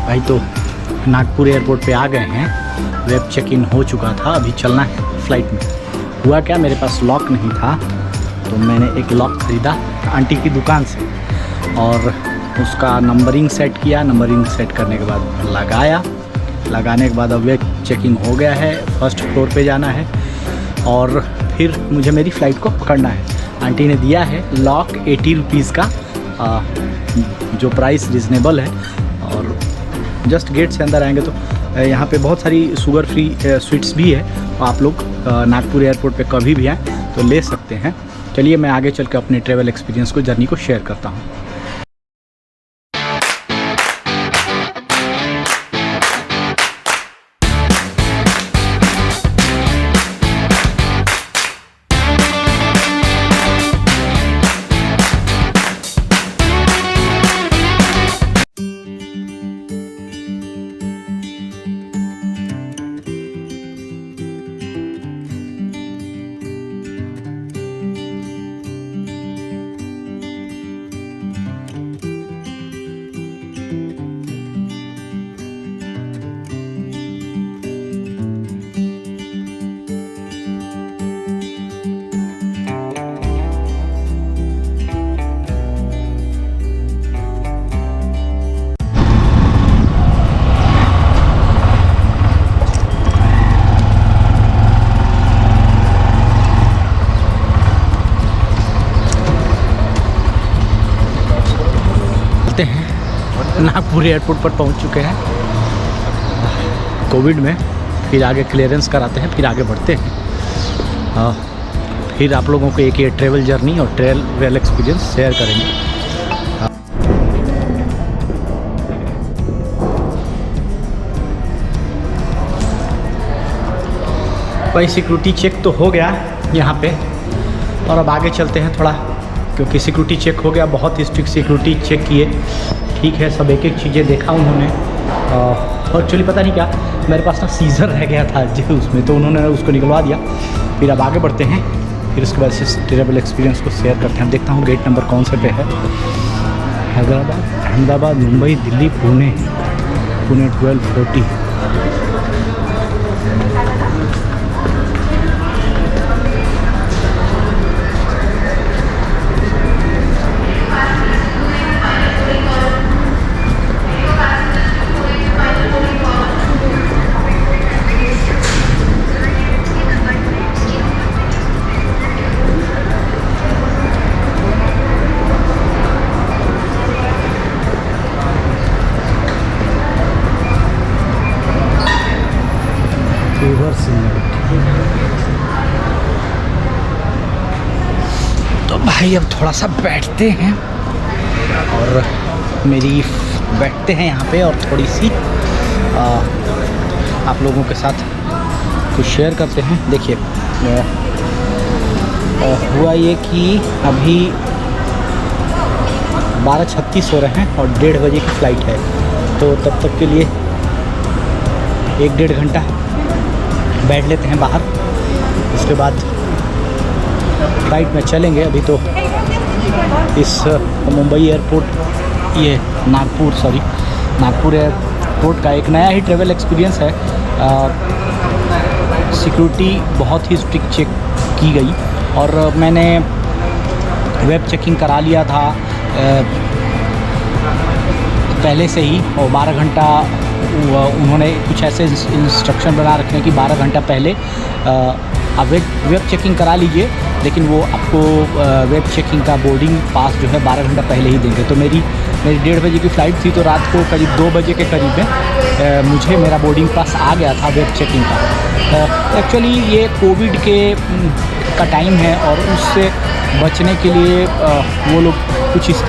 भाई तो नागपुर एयरपोर्ट पे आ गए हैं। वेब चेक इन हो चुका था, अभी चलना है फ़्लाइट में। हुआ क्या, मेरे पास लॉक नहीं था तो मैंने एक लॉक ख़रीदा आंटी की दुकान से और उसका नंबरिंग सेट किया। नंबरिंग सेट करने के बाद लगाने के बाद अब वेब चेकिंग हो गया है। फर्स्ट फ्लोर पे जाना है और फिर मुझे मेरी फ़्लाइट को पकड़ना है। आंटी ने दिया है लॉक 80 रुपीज़ का, जो प्राइस रिजनेबल है। और जस्ट गेट से अंदर आएंगे तो यहाँ पे बहुत सारी शुगर फ्री स्वीट्स भी है। आप लोग नागपुर एयरपोर्ट पे कभी भी आएँ तो ले सकते हैं। चलिए मैं आगे चल के अपने ट्रैवल एक्सपीरियंस को, जर्नी को शेयर करता हूँ। हैं नागपुर एयरपोर्ट पर पहुंच चुके हैं कोविड में। फिर आगे क्लियरेंस कराते हैं, फिर आगे बढ़ते हैं। फिर आप लोगों को एक ये ट्रैवल जर्नी और ट्रैवल एक्सपीरियंस शेयर करेंगे। भाई सिक्योरिटी चेक तो हो गया यहाँ पे और अब आगे चलते हैं थोड़ा, क्योंकि सिक्योरिटी चेक हो गया। बहुत स्ट्रिक्ट सिक्योरिटी चेक किए, ठीक है। सब एक एक चीज़ें देखा उन्होंने। और एक्चुअली पता नहीं क्या, मेरे पास ना सीज़र रह गया था जो उसमें, तो उन्होंने उसको निकलवा दिया। फिर अब आगे बढ़ते हैं, फिर उसके बाद से ट्रैवल एक्सपीरियंस को शेयर करते हैं। देखता हूँ गेट नंबर कौन से पे है। हैदराबाद, अहमदाबाद, मुंबई, दिल्ली, पुणे 1240। तो भाई अब थोड़ा सा बैठते हैं और बैठते हैं यहाँ पे और थोड़ी सी आप लोगों के साथ कुछ शेयर करते हैं। देखिए हुआ ये कि अभी 12:36 हो रहे हैं और 1:30 बजे की फ़्लाइट है, तो तब तक के लिए 1-1.5 घंटा बैठ लेते हैं बाहर। उसके बाद फ़्लाइट में चलेंगे। अभी तो इस मुंबई एयरपोर्ट, ये नागपुर एयरपोर्ट का एक नया ही ट्रैवल एक्सपीरियंस है। सिक्योरिटी बहुत ही स्ट्रिक्ट चेक की गई और मैंने वेब चेकिंग करा लिया था पहले से ही, और 12 घंटा उन्होंने कुछ ऐसे इंस्ट्रक्शन बना रखे हैं कि 12 घंटा पहले आप वेब चेकिंग करा लीजिए, लेकिन वो आपको वेब चेकिंग का बोर्डिंग पास जो है 12 घंटा पहले ही देंगे। तो मेरी 1:30 बजे की फ़्लाइट थी, तो रात को करीब 2 बजे के करीब में मुझे मेरा बोर्डिंग पास आ गया था वेब चेकिंग का। एक्चुअली ये कोविड का टाइम है और उससे बचने के लिए वो लोग कुछ इस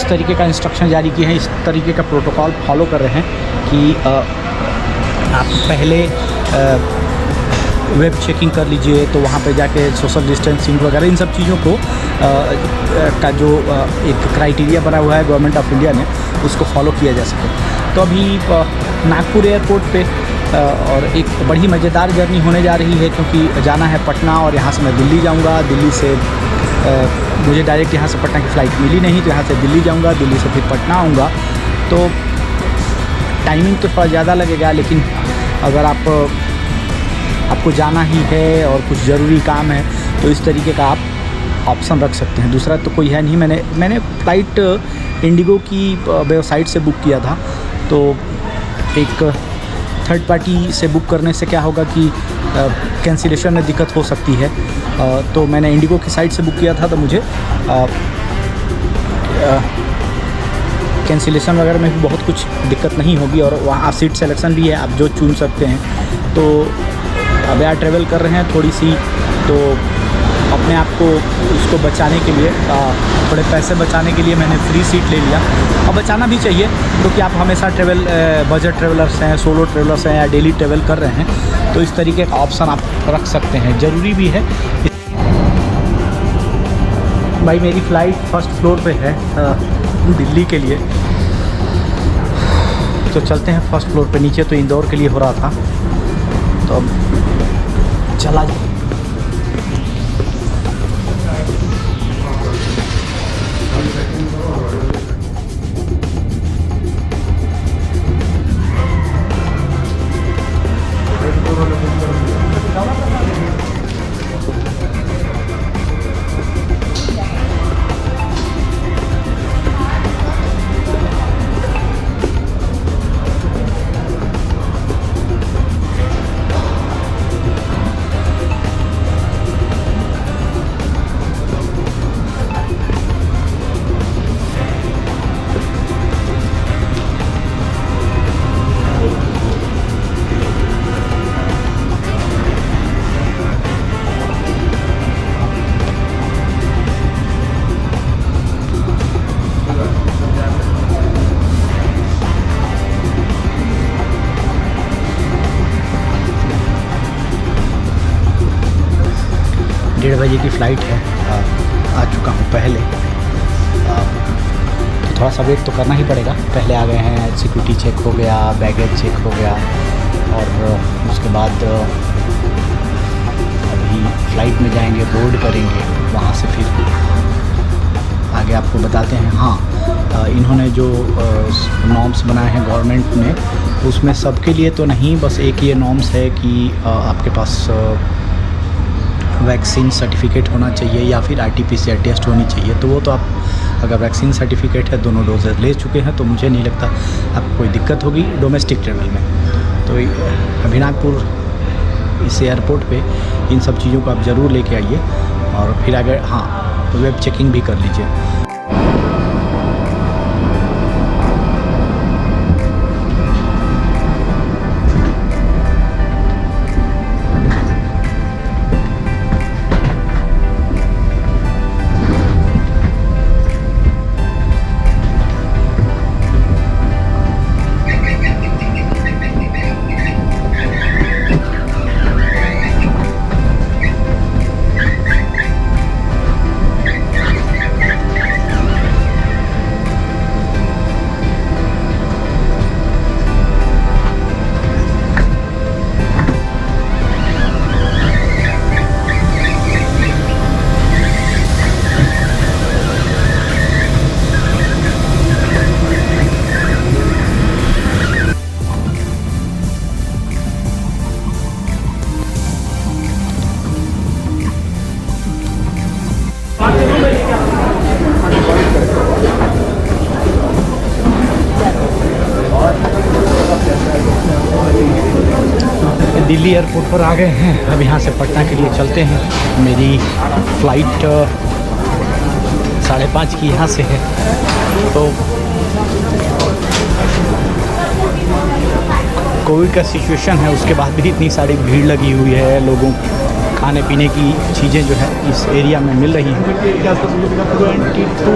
तरीके का इंस्ट्रक्शन जारी किए हैं, इस तरीके का प्रोटोकॉल फॉलो कर रहे हैं कि आप पहले वेब चेकिंग कर लीजिए, तो वहाँ पे जाके सोशल डिस्टेंसिंग वगैरह इन सब चीज़ों को का जो एक क्राइटेरिया बना हुआ है गवर्नमेंट ऑफ इंडिया ने, उसको फॉलो किया जा सके। तो अभी नागपुर एयरपोर्ट पे और एक बड़ी मज़ेदार जर्नी होने जा रही है, क्योंकि जाना है पटना और यहाँ से मैं दिल्ली जाऊँगा। दिल्ली से मुझे डायरेक्ट यहाँ से पटना की फ़्लाइट मिली नहीं, तो यहाँ से दिल्ली जाऊँगा, दिल्ली से फिर पटना आऊँगा। तो टाइमिंग तो थोड़ा ज़्यादा लगेगा, लेकिन अगर आपको जाना ही है और कुछ ज़रूरी काम है तो इस तरीके का आप ऑप्शन रख सकते हैं। दूसरा तो कोई है नहीं। मैंने फ़्लाइट इंडिगो की वेबसाइट से बुक किया था, तो एक थर्ड पार्टी से बुक करने से क्या होगा कि कैंसिलेशन में दिक्कत हो सकती है। तो मैंने इंडिगो की साइट से बुक किया था, तो मुझे कैंसिलेशन वगैरह में भी बहुत कुछ दिक्कत नहीं होगी, और वहाँ सीट सिलेक्शन भी है, आप जो चुन सकते हैं। तो अब यार ट्रैवल कर रहे हैं थोड़ी सी, तो अपने आप को उसको बचाने के लिए, थोड़े पैसे बचाने के लिए मैंने फ्री सीट ले लिया। और बचाना भी चाहिए, क्योंकि आप हमेशा बजट ट्रैवलर्स हैं, सोलो ट्रैवलर्स हैं या डेली ट्रैवल कर रहे हैं, तो इस तरीके का ऑप्शन आप रख सकते हैं, ज़रूरी भी है। भाई मेरी फ़्लाइट फर्स्ट फ्लोर पे है दिल्ली के लिए, तो चलते हैं फर्स्ट फ्लोर पे। नीचे तो इंदौर के लिए हो रहा था, तो अब चला जाए। डेढ़ बजे की फ़्लाइट है, आ चुका हूँ पहले। तो थोड़ा सा वेट तो करना ही पड़ेगा। पहले आ गए हैं, सिक्योरिटी चेक हो गया, बैगेज चेक हो गया, और उसके बाद अभी फ़्लाइट में जाएंगे, बोर्ड करेंगे, वहाँ से फिर आगे आपको बताते हैं। हाँ, इन्होंने जो नॉर्म्स बनाए हैं गवर्नमेंट ने, उसमें सबके लिए तो नहीं, बस एक ये नॉर्म्स है कि आपके पास वैक्सीन सर्टिफिकेट होना चाहिए या फिर RT-PCR टेस्ट होनी चाहिए। तो वो तो आप अगर वैक्सीन सर्टिफिकेट है, दोनों डोजेज ले चुके हैं, तो मुझे नहीं लगता आपको कोई दिक्कत होगी डोमेस्टिक ट्रेवल में। तो अभी नागपुर इस एयरपोर्ट पे इन सब चीज़ों को आप ज़रूर लेके आइए, और फिर अगर हाँ, तो वेब चेकिंग भी कर लीजिए। दिल्ली एयरपोर्ट पर आ गए हैं। अब यहाँ से पटना के लिए चलते हैं। मेरी फ़्लाइट 5:30 की यहाँ से है, तो कोविड का सिचुएशन है, उसके बाद भी इतनी सारी भीड़ लगी हुई है, लोगों खाने पीने की चीज़ें जो है इस एरिया में मिल रही हैं। 22 to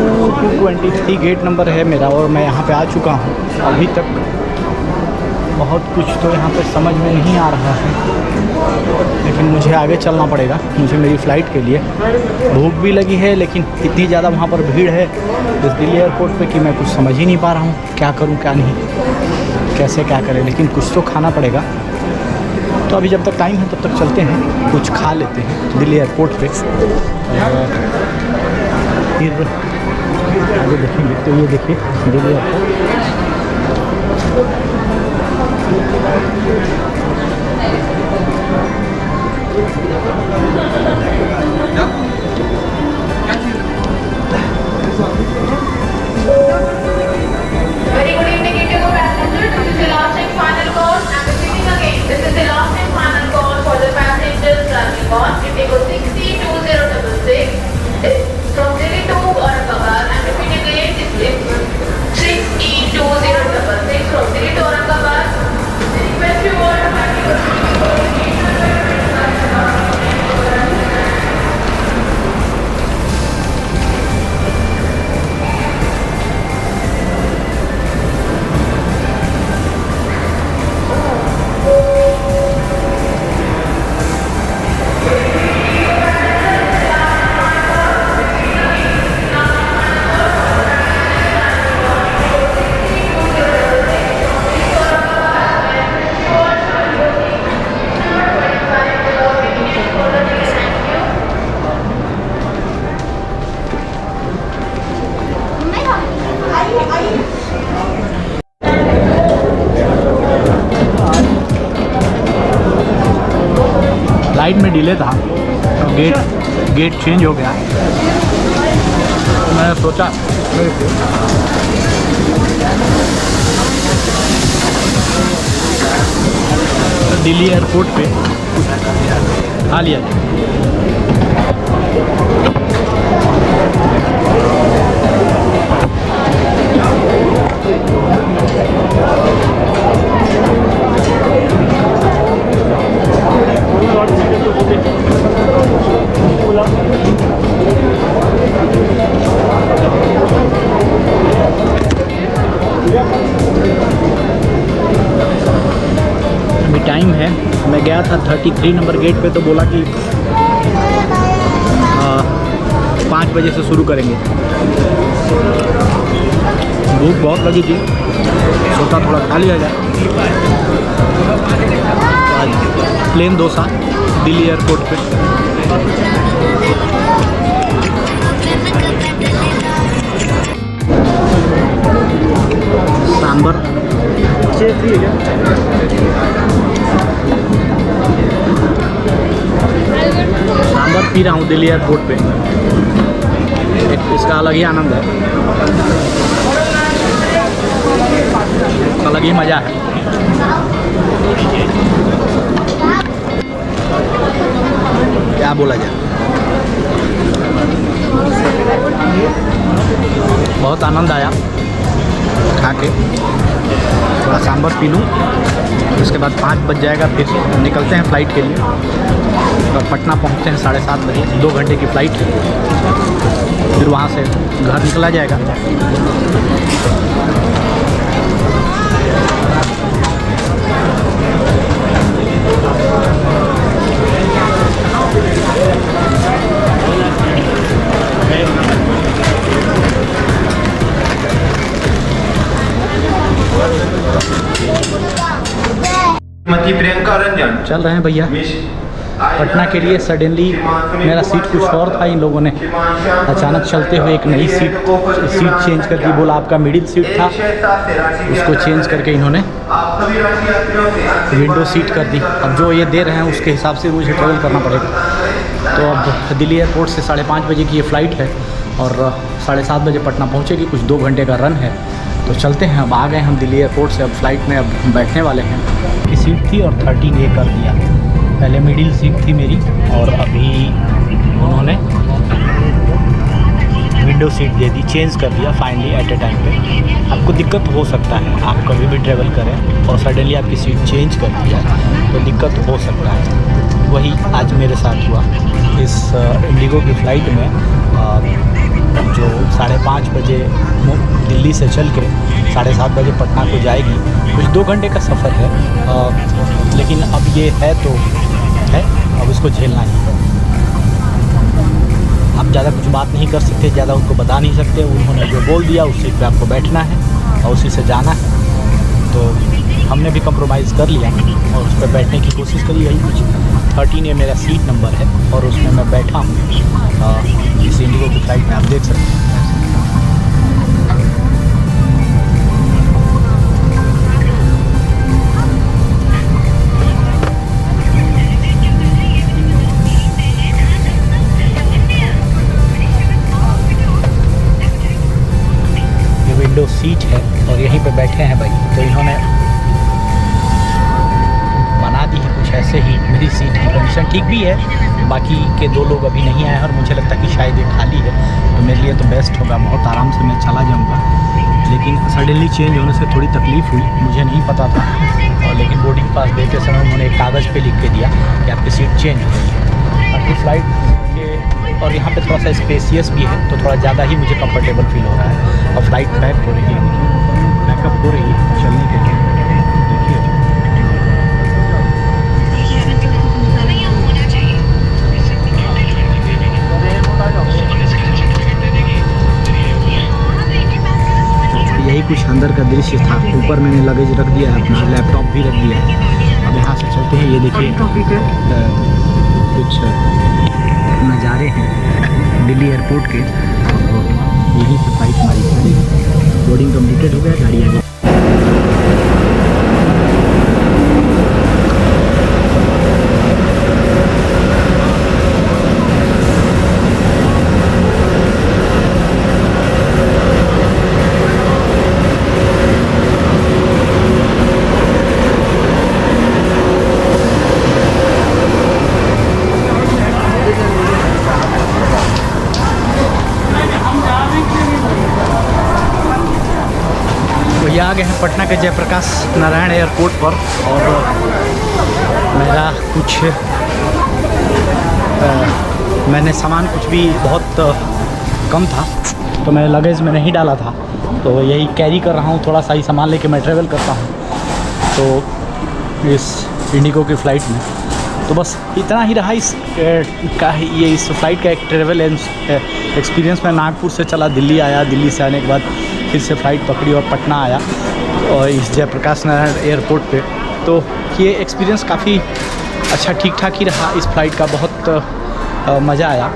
23 गेट नंबर है मेरा, और मैं यहाँ पे आ चुका हूँ। अभी तक बहुत कुछ तो यहाँ पे समझ में नहीं आ रहा है, लेकिन मुझे आगे चलना पड़ेगा, मुझे मेरी फ़्लाइट के लिए। भूख भी लगी है, लेकिन इतनी ज़्यादा वहाँ पर भीड़ है इस दिल्ली एयरपोर्ट पे कि मैं कुछ समझ ही नहीं पा रहा हूँ क्या करूँ क्या नहीं, कैसे क्या करें, लेकिन कुछ तो खाना पड़ेगा। तो अभी जब तक टाइम है तब तक चलते हैं, कुछ खा लेते हैं दिल्ली एयरपोर्ट पे, फिर आगे देखेंगे। तो ये देखिए Delhi airport. Very good evening, Indigo passengers. This is the last and final call. I'm repeating again. This is the last and final call for the passengers traveling on Indigo 602066. It's from Delhi to Aurangabad. I'm repeating again. It's 602066 from Delhi to Aurangabad. I request you all to have your flight में delay था तो get change हो गया। तो मैंने सोचा Delhi airport पे खा लिया। अभी टाइम है, मैं गया था 33 नंबर गेट पे तो बोला कि 5 बजे से शुरू करेंगे। भूख बहुत लगी थी, सोचा थोड़ा खा लिया जाए। आज प्लेन डोसा दिल्ली एयरपोर्ट पे। सांबर सांबर पी रहा हूँ दिल्ली एयरपोर्ट पे, एक इसका अलग ही आनंद है, अलग ही मज़ा है। क्या बोला जाए, बहुत आनंद आया खा के। थोड़ा सांभर पी लूँ, उसके बाद 5 बज जाएगा, फिर निकलते हैं फ़्लाइट के लिए और पटना पहुँचते हैं 7:30 बजे। 2 घंटे की फ़्लाइट है, फिर वहाँ से घर निकला जाएगा। प्रियंका रंजन चल रहे हैं भैया पटना के लिए। सडनली मेरा सीट कुछ और था, इन लोगों ने अचानक चलते हुए एक नई सीट चेंज कर दी। बोला आपका मिडिल सीट था, उसको चेंज करके इन्होंने विंडो सीट कर दी। अब जो ये दे रहे हैं उसके हिसाब से मुझे ट्रेवल करना पड़ेगा। तो अब दिल्ली एयरपोर्ट से 5:30 बजे की ये फ़्लाइट है और 7:30 बजे पटना पहुँचेगी। कुछ 2 घंटे का रन है, तो चलते हैं। अब आ गए हम दिल्ली एयरपोर्ट से, अब फ़्लाइट में अब बैठने वाले हैं। की सीट थी और 13A कर दिया। पहले मिडिल सीट थी मेरी और अभी उन्होंने विंडो सीट दे दी, चेंज कर दिया फाइनली एट ए टाइम पे। आपको दिक्कत हो सकता है, आप कभी भी ट्रैवल करें और सडनली आपकी सीट चेंज कर दिया तो दिक्कत हो सकता है। वही आज मेरे साथ हुआ। इस इंडिगो की फ़्लाइट में जो 5:30 बजे दिल्ली से चल के 7:30 बजे पटना को जाएगी, कुछ 2 घंटे का सफ़र है। लेकिन अब ये है तो है, अब इसको इसको झेलना ही है। आप ज़्यादा कुछ बात नहीं कर सकते, ज़्यादा उनको बता नहीं सकते। उन्होंने जो बोल दिया उस सीट पे आपको बैठना है और उसी से जाना है। तो हमने भी कंप्रोमाइज़ कर लिया और उस पर बैठने की कोशिश करी। यही कुछ 13 ये मेरा सीट नंबर है और उसमें मैं बैठा हूँ। इस इंडिगो की फ़्लाइट में आप देख सकते हैं। विंडो सीट है और यहीं पे बैठे हैं भाई। तो इन्होंने बना दी है कुछ ऐसे ही। मेरी सीट की कंडीशन ठीक भी है, बाकी के 2 लोग अभी नहीं आए हैं और मुझे लगता है कि शायद ये खाली है। तो मेरे लिए तो बेस्ट होगा, बहुत आराम से मैं चला जाऊंगा। लेकिन सडनली चेंज होने से थोड़ी तकलीफ़ हुई, मुझे नहीं पता था। और लेकिन बोर्डिंग पास देते समय उन्होंने एक कागज़ पे लिख के दिया कि आपकी सीट चेंज हो गई है। बाकी फ़्लाइट के और यहाँ पे थोड़ा सा स्पेसियस भी है, तो थोड़ा ज़्यादा ही मुझे कंफर्टेबल फील हो रहा है। और फ्लाइट पैक हो रही है, पैकअप हो रही है चलने के लिए। देखिए यही कुछ अंदर का दृश्य था। ऊपर मैंने लगेज रख दिया है, अपना लैपटॉप भी रख दिया है। अब यहाँ से चलते हैं। ये देखिए कुछ नज़ारे हैं दिल्ली एयरपोर्ट के। तो यही से फ्लाइट हमारी बोर्डिंग कम्प्लीटेड हो गया, गाड़ी आ गई। ये आ गए हैं पटना के जयप्रकाश नारायण एयरपोर्ट पर। और मेरा कुछ मैंने सामान कुछ भी बहुत कम था, तो मैं लगेज में नहीं डाला था। तो यही कैरी कर रहा हूँ, थोड़ा सा ही सामान लेके मैं ट्रैवल करता हूँ तो इस इंडिगो की फ़्लाइट में। तो बस इतना ही रहा इस फ़्लाइट का एक ट्रैवल एक्सपीरियंस। मैं नागपुर से चला दिल्ली आया, दिल्ली से आने के बाद फिर से फ़्लाइट पकड़ी और पटना आया और इस जयप्रकाश नारायण एयरपोर्ट पे। तो ये एक्सपीरियंस काफ़ी अच्छा ठीक ठाक ही रहा। इस फ़्लाइट का बहुत मज़ा आया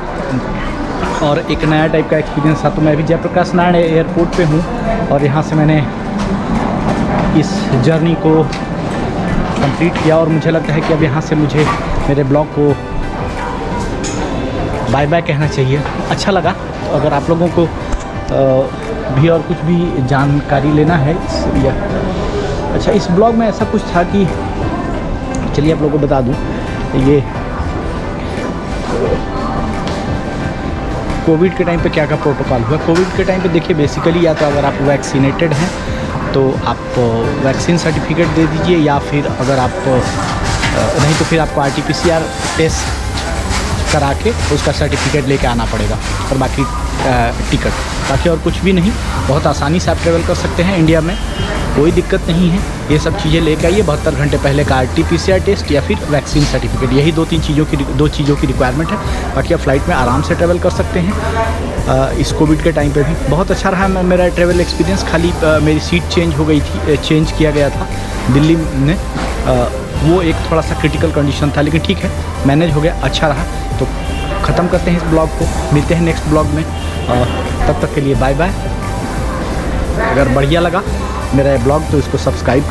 और एक नया टाइप का एक्सपीरियंस था। तो मैं भी जयप्रकाश नारायण एयरपोर्ट पे हूँ और यहाँ से मैंने इस जर्नी को कंप्लीट किया और मुझे लगता है कि अब यहाँ से मुझे मेरे ब्लॉग को बाय बाय कहना चाहिए। अच्छा लगा। तो अगर आप लोगों को भी और कुछ भी जानकारी लेना है अच्छा इस ब्लॉग में ऐसा कुछ था कि चलिए आप लोगों को बता दूं। ये कोविड के टाइम पे क्या क्या प्रोटोकॉल हुआ। कोविड के टाइम पे देखिए बेसिकली या तो अगर आप वैक्सीनेटेड हैं तो आप वैक्सीन सर्टिफिकेट दे दीजिए, या फिर अगर आप नहीं तो फिर आपको RT-PCR टेस्ट करा के उसका सर्टिफिकेट लेके आना पड़ेगा और बाकी टिकट, बाकी और कुछ भी नहीं। बहुत आसानी से आप ट्रैवल कर सकते हैं इंडिया में, कोई दिक्कत नहीं है। ये सब चीज़ें लेके आइए 72 घंटे पहले का RT-PCR टेस्ट या फिर वैक्सीन सर्टिफिकेट, यही दो चीज़ों की रिक्वायरमेंट है। बाकी आप फ्लाइट में आराम से ट्रैवल कर सकते हैं। इस कोविड के टाइम पे भी बहुत अच्छा रहा मेरा ट्रैवल एक्सपीरियंस। खाली मेरी सीट चेंज हो गई थी, चेंज किया गया था दिल्ली में, वो एक थोड़ा सा क्रिटिकल कंडीशन था, लेकिन ठीक है मैनेज हो गया, अच्छा रहा। तो ख़त्म करते हैं इस ब्लॉग को, मिलते हैं नेक्स्ट ब्लॉग में। तब तक के लिए बाय बाय। अगर बढ़िया लगा मेरा ब्लॉग तो इसको सब्सक्राइब करो।